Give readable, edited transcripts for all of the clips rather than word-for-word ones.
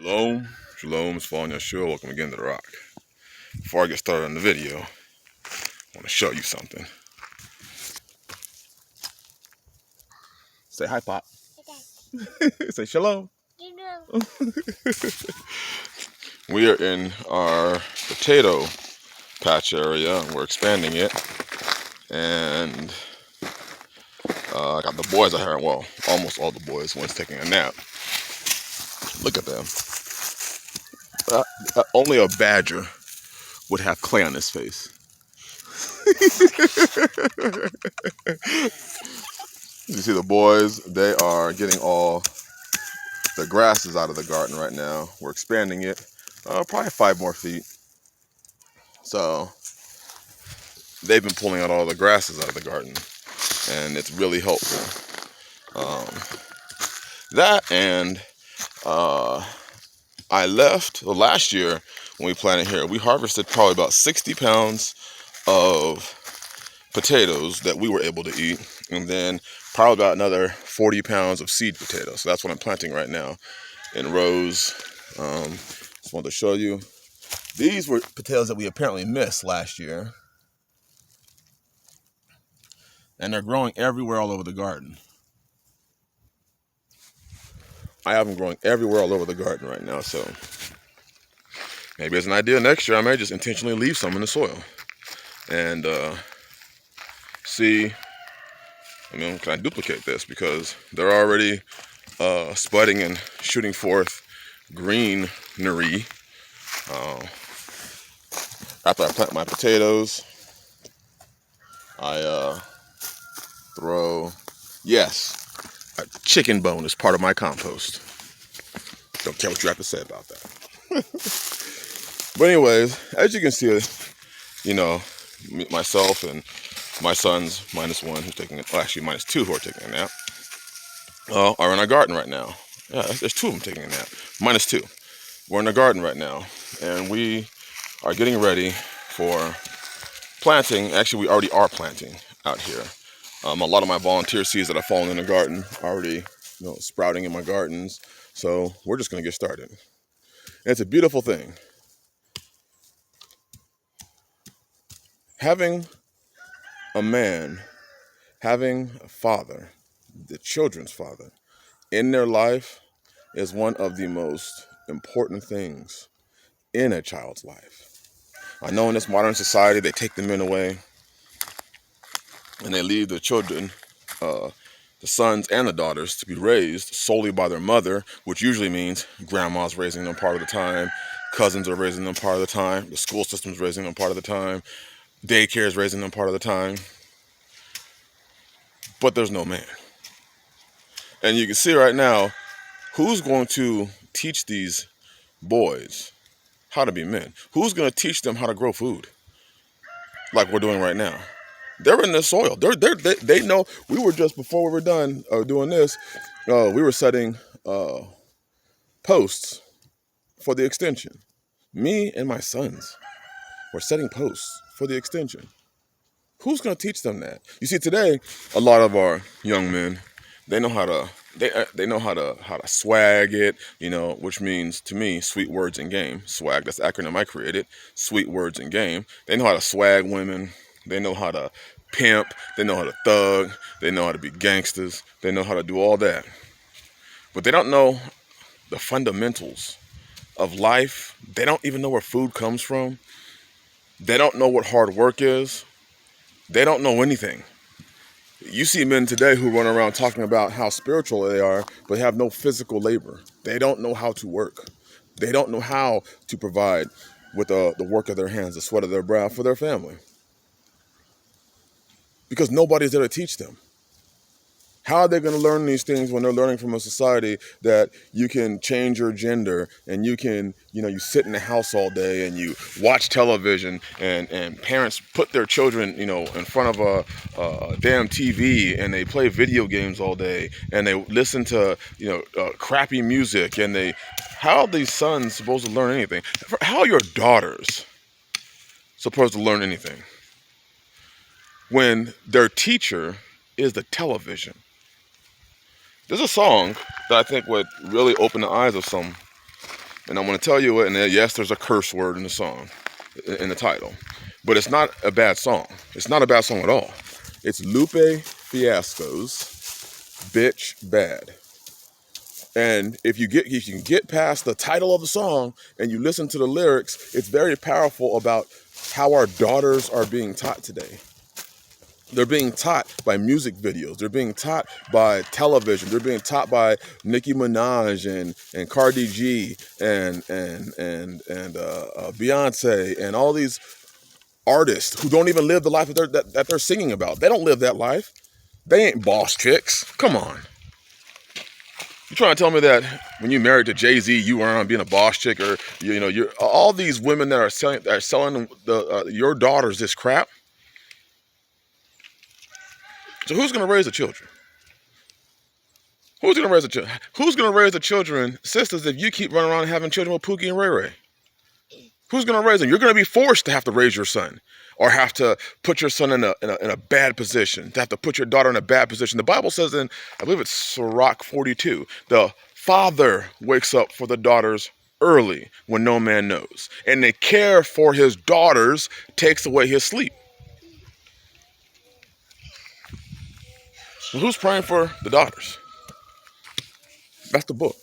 Shalom, shalom, it's Fallen Yeshua. Welcome again to The Rock. Before I get started on the video, I want to show you something. Say hi, Pop. Okay. Say shalom. Shalom. We are in our potato patch area. We're expanding it. And I got the boys out here. Well, almost all the boys. One's taking a nap. Look at them. Only a badger would have clay on his face. You see the boys, they are getting all the grasses out of the garden right now. We're expanding it, probably 5 more feet. So they've been pulling out all the grasses out of the garden, and it's really helpful. That and I left last year when we planted here. We harvested probably about 60 pounds of potatoes that we were able to eat, and then probably about another 40 pounds of seed potatoes. So that's what I'm planting right now in rows. Just wanted to show you. These were potatoes that we apparently missed last year, and they're growing everywhere all over the garden. I have them growing everywhere all over the garden right now, so maybe as an idea next year, I may just intentionally leave some in the soil and see, can I duplicate this, because they're already spudding and shooting forth greenery. After I plant my potatoes, I throw, yes, a chicken bone is part of my compost. Don't care what you have to say about that. But anyways, as you can see, myself and my sons, -1 who's taking it, well, actually -2 who are taking a nap, are in our garden right now. Yeah, there's 2 of them taking a nap. -2. We're in the garden right now, and we are getting ready for planting. Actually, we already are planting out here. A lot of my volunteer seeds that have fallen in the garden are already, sprouting in my gardens. So we're just going to get started. And it's a beautiful thing. Having a man, having a father, the children's father, in their life is one of the most important things in a child's life. I know in this modern society, they take the men away and they leave the children, the sons and the daughters, to be raised solely by their mother, which usually means grandma's raising them part of the time, cousins are raising them part of the time, the school system's raising them part of the time, daycare is raising them part of the time, but there's no man. And you can see right now, who's going to teach these boys how to be men? Who's going to teach them how to grow food like we're doing right now? They're in the soil. They know. We were just, before we were done doing this, we were setting posts for the extension. Me and my sons were setting posts for the extension. Who's going to teach them that? You see, today, a lot of our young men, they know how to swag it, which means, to me, sweet words and game. Swag, that's the acronym I created. Sweet words and game. They know how to swag women. They know how to pimp. They know how to thug. They know how to be gangsters. They know how to do all that. But they don't know the fundamentals of life. They don't even know where food comes from. They don't know what hard work is. They don't know anything. You see men today who run around talking about how spiritual they are, but have no physical labor. They don't know how to work. They don't know how to provide with the work of their hands, the sweat of their brow for their family. Because nobody's there to teach them. How are they going to learn these things when they're learning from a society that you can change your gender and you can, you sit in the house all day and you watch television and parents put their children, in front of a damn TV and they play video games all day and they listen to, crappy music and how are these sons supposed to learn anything? How are your daughters supposed to learn anything when their teacher is the television? There's a song that I think would really open the eyes of some And I want to tell you what, and yes, there's a curse word in the song, in the title. But it's not a bad song. It's not a bad song at all. It's Lupe Fiasco's Bitch Bad. And if you can get past the title of the song and you listen to the lyrics, it's very powerful about how our daughters are being taught today. They're being taught by music videos. They're being taught by television. They're being taught by Nicki Minaj and Cardi G and Beyonce and all these artists who don't even live the life that they're singing about. They don't live that life. They ain't boss chicks. Come on. You trying to tell me that when you married to Jay-Z, you weren't being a boss chick, or you're all these women that are selling your daughters this crap? So who's going to raise the children? Who's going to raise the children? Who's going to raise the children, sisters, if you keep running around having children with Pookie and Ray Ray? Who's going to raise them? You're going to be forced to have to raise your son, or have to put your son in a bad position, to have to put your daughter in a bad position. The Bible says in, I believe it's Sirach 42, the father wakes up for the daughters early when no man knows, and the care for his daughters takes away his sleep. So who's praying for the daughters? That's the book.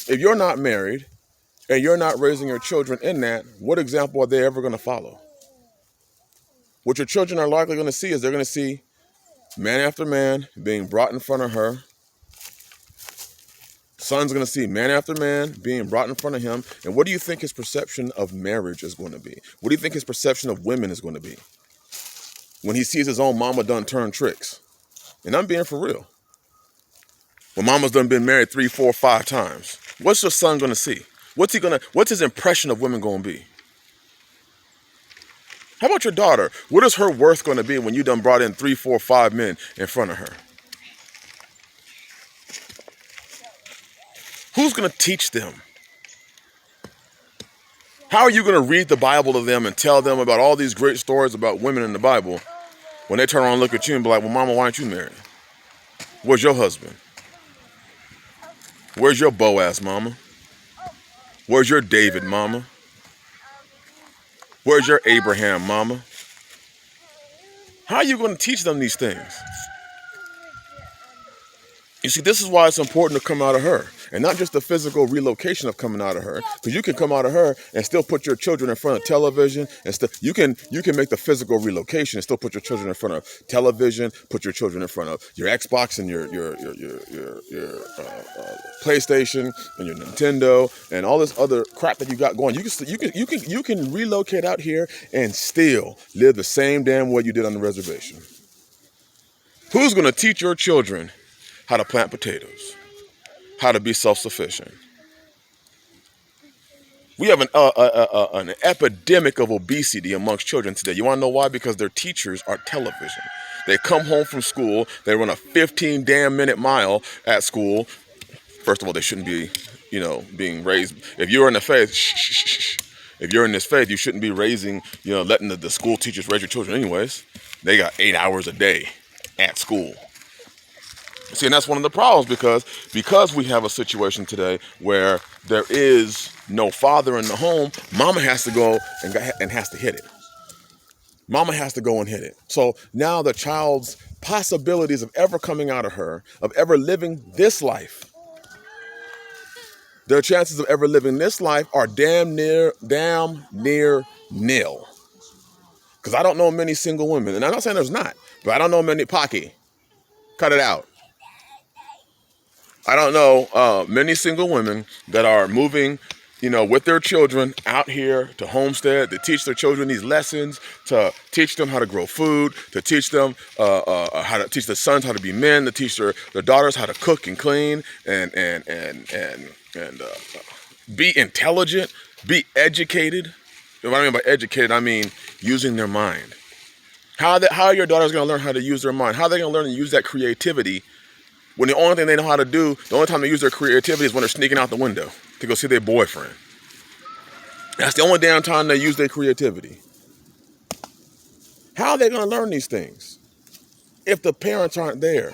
If you're not married and you're not raising your children in that, what example are they ever going to follow? What your children are likely going to see is they're going to see man after man being brought in front of her. Son's going to see man after man being brought in front of him. And what do you think his perception of marriage is going to be? What do you think his perception of women is going to be when he sees his own mama done turn tricks? And I'm being for real. When mama's done been married 3, 4, 5 times, what's your son going to see? What's his impression of women going to be? How about your daughter? What is her worth going to be when you done brought in 3, 4, 5 men in front of her? Who's going to teach them? How are you going to read the Bible to them and tell them about all these great stories about women in the Bible when they turn around and look at you and be like, well, mama, why aren't you married? Where's your husband? Where's your Boaz, mama? Where's your David, mama? Where's your Abraham, mama? How are you going to teach them these things? You see, this is why it's important to come out of her. And not just the physical relocation of coming out of her. Because you can come out of her and still put your children in front of television. And you can make the physical relocation and still put your children in front of television, put your children in front of your Xbox and your PlayStation and your Nintendo and all this other crap that you got going. You can relocate out here and still live the same damn way you did on the reservation. Who's going to teach your children how to plant potatoes? How to be self-sufficient? We have an epidemic of obesity amongst children today. You want to know why? Because their teachers are television. They come home from school, they run a 15 damn minute mile at school. First of all, they shouldn't be, being raised. If you're in the faith, if you're in this faith, you shouldn't be raising, letting the school teachers raise your children anyways. They got 8 hours a day at school. See, and that's one of the problems because we have a situation today where there is no father in the home. Mama has to go and has to hit it. Mama has to go and hit it. So now the child's possibilities of ever coming out of her, of ever living this life, their chances of ever living this life are damn near nil. Because I don't know many single women, and I'm not saying there's not, but I don't know many. Pocky, cut it out. I don't know many single women that are moving, with their children out here to homestead, to teach their children these lessons, to teach them how to grow food, to teach them how to teach the sons how to be men, to teach their daughters how to cook and clean and be intelligent, be educated. What I mean by educated, I mean using their mind. How are your daughters going to learn how to use their mind? How are they going to learn to use that creativity when the only thing they know how to do, the only time they use their creativity is when they're sneaking out the window to go see their boyfriend? That's the only damn time they use their creativity. How are they going to learn these things if the parents aren't there?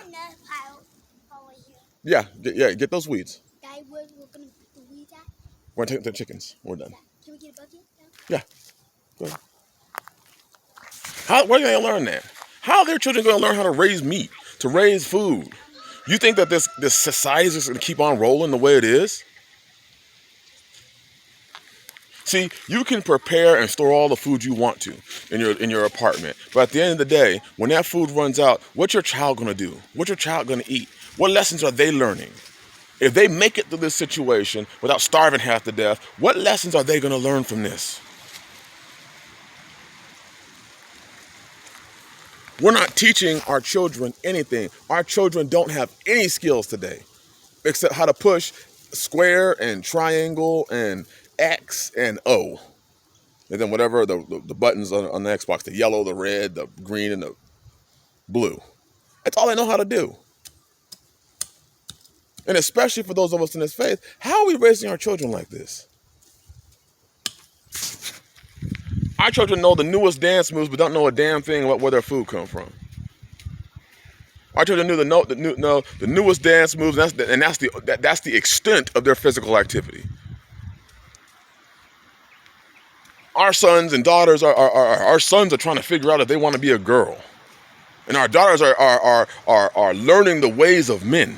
Yeah, get those weeds. Daddy, where we're gonna put the weeds at? We're gonna take the chickens. We're done. Can we get a bucket now? Yeah. Go ahead. Where are they gonna learn that? How are their children gonna learn how to raise meat, to raise food? You think that this society is gonna keep on rolling the way it is? See, you can prepare and store all the food you want to in your apartment, but at the end of the day, when that food runs out, what's your child gonna do? What's your child gonna eat? What lessons are they learning? If they make it through this situation without starving half to death, what lessons are they gonna learn from this? We're not teaching our children anything. Our children don't have any skills today, except how to push square and triangle and X and O. And then whatever the buttons on the Xbox, the yellow, the red, the green, and the blue. That's all they know how to do. And especially for those of us in this faith, how are we raising our children like this? Our children know the newest dance moves, but don't know a damn thing about where their food comes from. Our children knew the newest dance moves, and that's the extent of their physical activity. Our sons and daughters our sons are trying to figure out if they want to be a girl, and our daughters are learning the ways of men.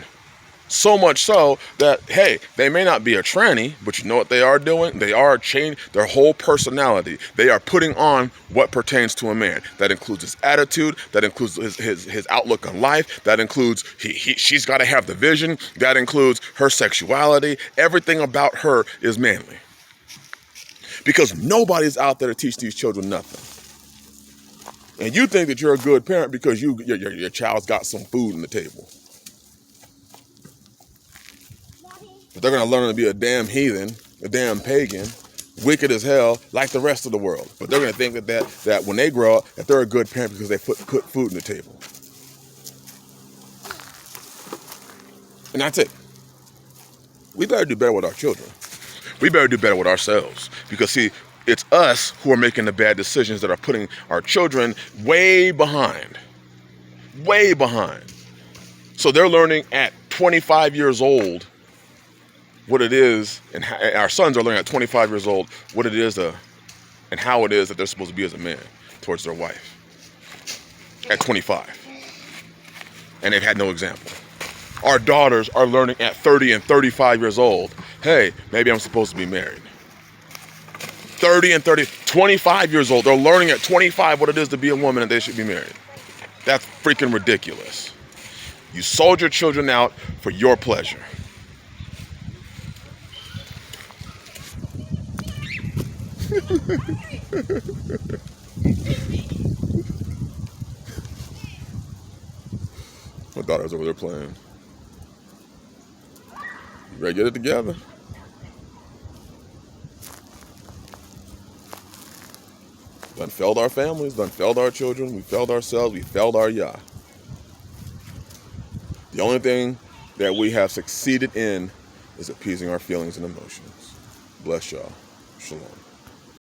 So much so that, hey, they may not be a tranny, but you know what they are doing? They are changing their whole personality. They are putting on what pertains to a man. That includes his attitude. That includes his outlook on life. That includes she's got to have the vision. That includes her sexuality. Everything about her is manly. Because nobody's out there to teach these children nothing. And you think that you're a good parent because your child's got some food on the table. But they're going to learn to be a damn heathen, a damn pagan, wicked as hell, like the rest of the world. But they're going to think that when they grow up, that they're a good parent because they put food on the table. And that's it. We better do better with our children. We better do better with ourselves. Because, see, it's us who are making the bad decisions that are putting our children way behind. Way behind. So they're learning at 25 years old what it is, and our sons are learning at 25 years old what it is and how it is that they're supposed to be as a man towards their wife at 25. And they've had no example. Our daughters are learning at 30 and 35 years old, hey, maybe I'm supposed to be married. 25 years old, they're learning at 25 what it is to be a woman and they should be married. That's freaking ridiculous. You sold your children out for your pleasure. My daughter's over there playing. You ready to get it together? Done failed our families, done failed our children, we failed ourselves, we failed our Yah. The only thing that we have succeeded in is appeasing our feelings and emotions. Bless y'all. Shalom.